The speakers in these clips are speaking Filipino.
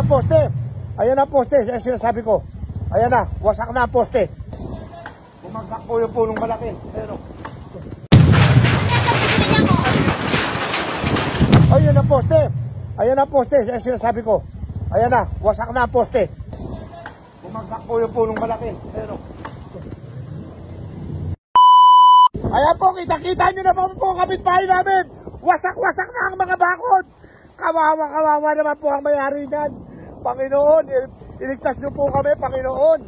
ang poste. Ayan ang poste. Ayan sinasabi ko. Ayan na. Wasak na ang poste. Bumagsak po yung punong malaki. Ayan o. Ayan ang poste. Ayan ang poste. Ayan sinasabi ko. Ayan na. Wasak na ang poste. Bumagsak po yung punong malaki. Ayan o. Ayan po. Kita-kita nyo naman po ang kapitbahay namin. Wasak-wasak na ang mga bakod. Kawawa-kawawa naman po ang may-ari niyan. Panginoon, iligtas niyo po kami, Panginoon.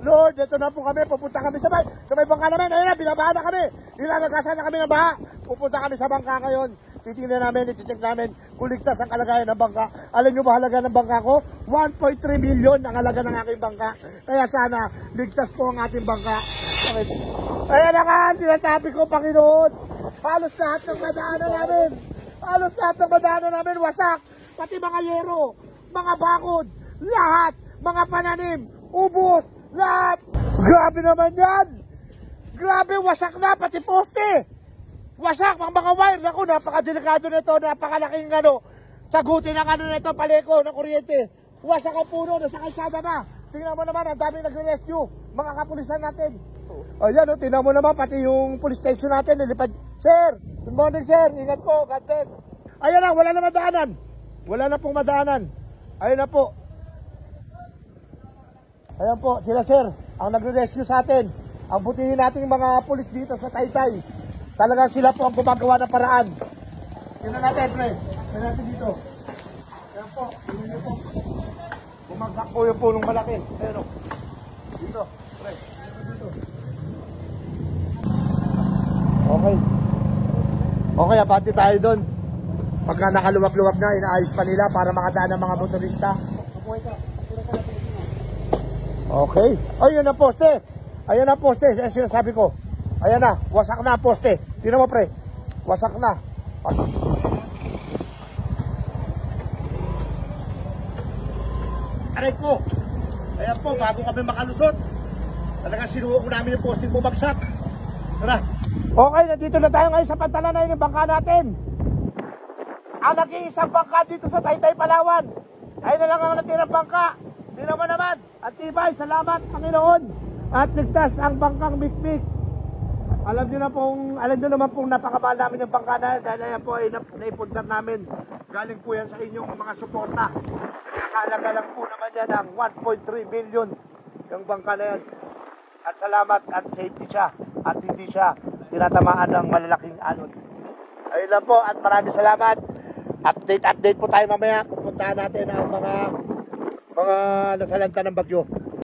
Lord, ito na po kami, pupunta kami sa may bangka namin. Ayun na, binabaha na kami. Nilalagasan na kami ng baha. Pupunta kami sa bangka ngayon. Titingnan namin, iti-check namin kung ligtas ang kalagayan ng bangka. Alam niyo ba halaga ng bangka ko? 1.3 million ang halaga ng aking bangka. Kaya sana, ligtas po ang ating bangka. Ayan na nga, sinasabi ko, Panginoon. Halos lahat ng madaanan namin. Halos lahat ng madaanan namin wasak. Pati mga yero, mga bakod, lahat, mga pananim, ubos, lahat. Grabe naman yan. Grabe, wasak na, pati poste. Wasak, mga wire. Naku, napakadelikado nito, napakalaking sagutin ng nito, paleko ng kuryente. Wasak ang puno, nasa kalsada na. Tingnan mo naman, ang dami nagre-rescue, mga kapulisan natin. Ayan o, tingnan mo naman, pati yung police station natin, nilipad. Sir, good morning sir, ingat po, God bless. Ayan na, wala na madaanan. Wala na pong madaanan. Ayan na po. Ayan po, sila sir, ang nagre-rescue sa atin. Ang butihin natin yung mga pulis dito sa Taytay. Talagang sila po ang gumagawa ng paraan. Tingnan natin, pre. Tingnan natin dito. Ayan po, tingnan nyo po. Bumagsak po yung punong malaki. Ayan o. Dito, pre. Dito. Okay. Okay, abante tayo doon. Pagka nakaluwag-luwag na, inaayos pa nila para makadaan ng mga motorista. Okay. Ayun ang poste. Ayan ang poste. Ayan sinasabi ko. Ayan na. Wasak na ang poste. Tingnan mo, pre. Wasak na. Aray po. Ayan po, bago kami makalusot. Talagang sinuho ko namin yung poste bumagsak. Tara. Okay, nandito na tayo ngayon sa pantalan ng bangka natin. Ang nag-iisang bangka dito sa Taytay, Palawan. Ayun na lang ang natirang bangka. Tingnan mo naman. At tibay, salamat Panginoon. At ligtas ang bangkang Mikmik. Alam nyo naman pong napakamahal namin yung bangka na yan. Dahil ayan po ay naipundar namin. Galing po yan sa inyong mga suporta. Nakahalaga lang po naman yan ng 1.3 billion yung bangka na yan. At salamat at safety siya. At hindi siya tinatamaan ng malalaking alon. Ayun lang po at maraming salamat. Update po tayo mamaya. Pupuntahan natin ang mga nasalanta ng bagyo.